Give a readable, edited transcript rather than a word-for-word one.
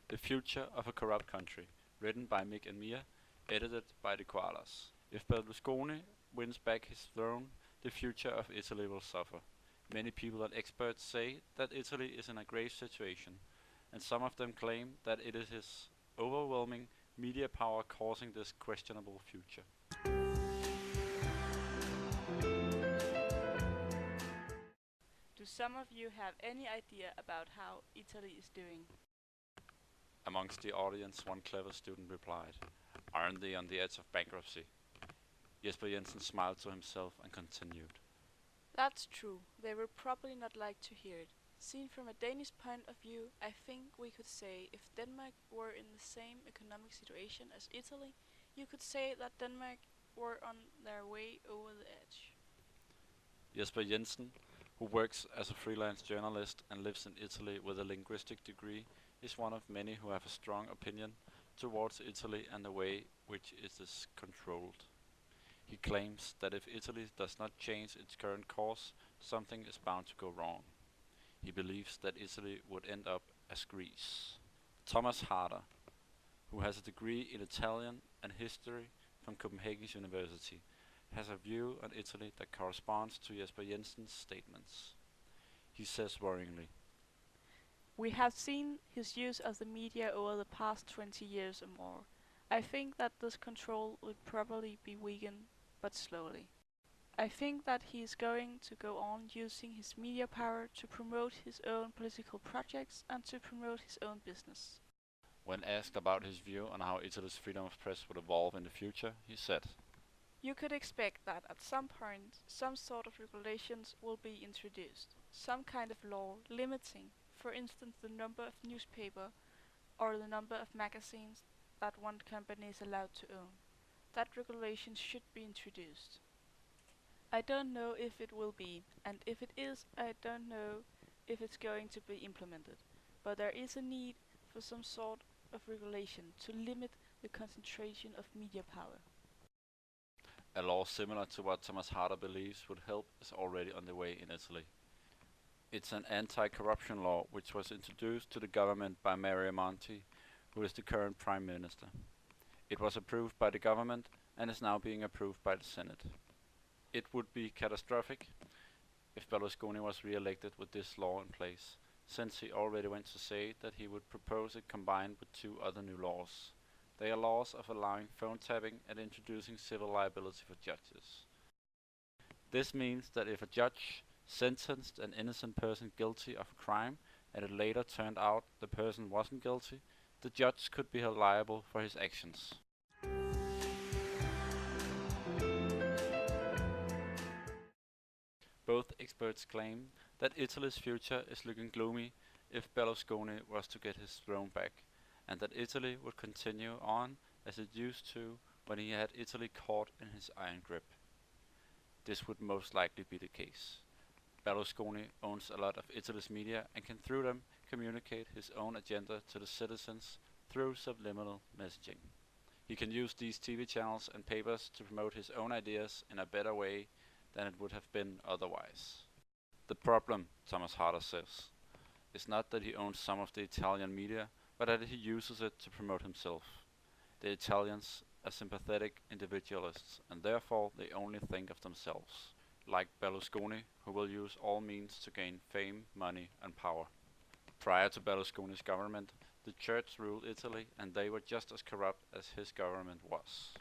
The Future of a Corrupt Country, written by Mick and Mia, edited by the Koalas. If Berlusconi wins back his throne, the future of Italy will suffer. Many people and experts say that Italy is in a grave situation, and some of them claim that it is his overwhelming media power causing this questionable future. Do some of you have any idea about how Italy is doing? Amongst the audience, one clever student replied, "Aren't they on the edge of bankruptcy?" Jesper Jensen smiled to himself and continued. That's true. They will probably not like to hear it. Seen from a Danish point of view, I think we could say if Denmark were in the same economic situation as Italy, you could say that Denmark were on their way over the edge. Jesper Jensen, who works as a freelance journalist and lives in Italy with a linguistic degree, is one of many who have a strong opinion towards Italy and the way which it is controlled. He claims that if Italy does not change its current course, something is bound to go wrong. He believes that Italy would end up as Greece. Thomas Harder, who has a degree in Italian and history from Copenhagen's University, has a view on Italy that corresponds to Jesper Jensen's statements. He says worryingly, We have seen his use of the media over the past 20 years or more. I think that this control will probably be weakened, but slowly. I think that he is going to go on using his media power to promote his own political projects and to promote his own business. when asked about his view on how Italy's freedom of press would evolve in the future, he said, You could expect that at some point some sort of regulations will be introduced, some kind of law limiting, for instance, the number of newspaper or the number of magazines that one company is allowed to own. That regulation should be introduced. I don't know if it will be, and if it is, I don't know if it's going to be implemented. But there is a need for some sort of regulation to limit the concentration of media power. a law similar to what Thomas Harder believes would help is already on the way in Italy. It's an anti-corruption law which was introduced to the government by Mario Monti, who is the current Prime Minister. It was approved by the government and is now being approved by the Senate. It would be catastrophic if Berlusconi was re-elected with this law in place, since he already went to say that he would propose it combined with two other new laws. They are laws of allowing phone tapping and introducing civil liability for judges. This means that if a judge sentenced an innocent person guilty of a crime and it later turned out the person wasn't guilty, the judge could be held liable for his actions. Both experts claim that Italy's future is looking gloomy if Berlusconi was to get his throne back, and that Italy would continue on as it used to when he had Italy caught in his iron grip. This would most likely be the case. Berlusconi owns a lot of Italy's media and can through them communicate his own agenda to the citizens through subliminal messaging. He can use these TV channels and papers to promote his own ideas in a better way than it would have been otherwise. The problem, Thomas Harder says, is not that he owns some of the Italian media, but that he uses it to promote himself. The Italians are sympathetic individualists, and therefore they only think of themselves, like Berlusconi, who will use all means to gain fame, money and power. Prior to Berlusconi's government, the church ruled Italy and they were just as corrupt as his government was.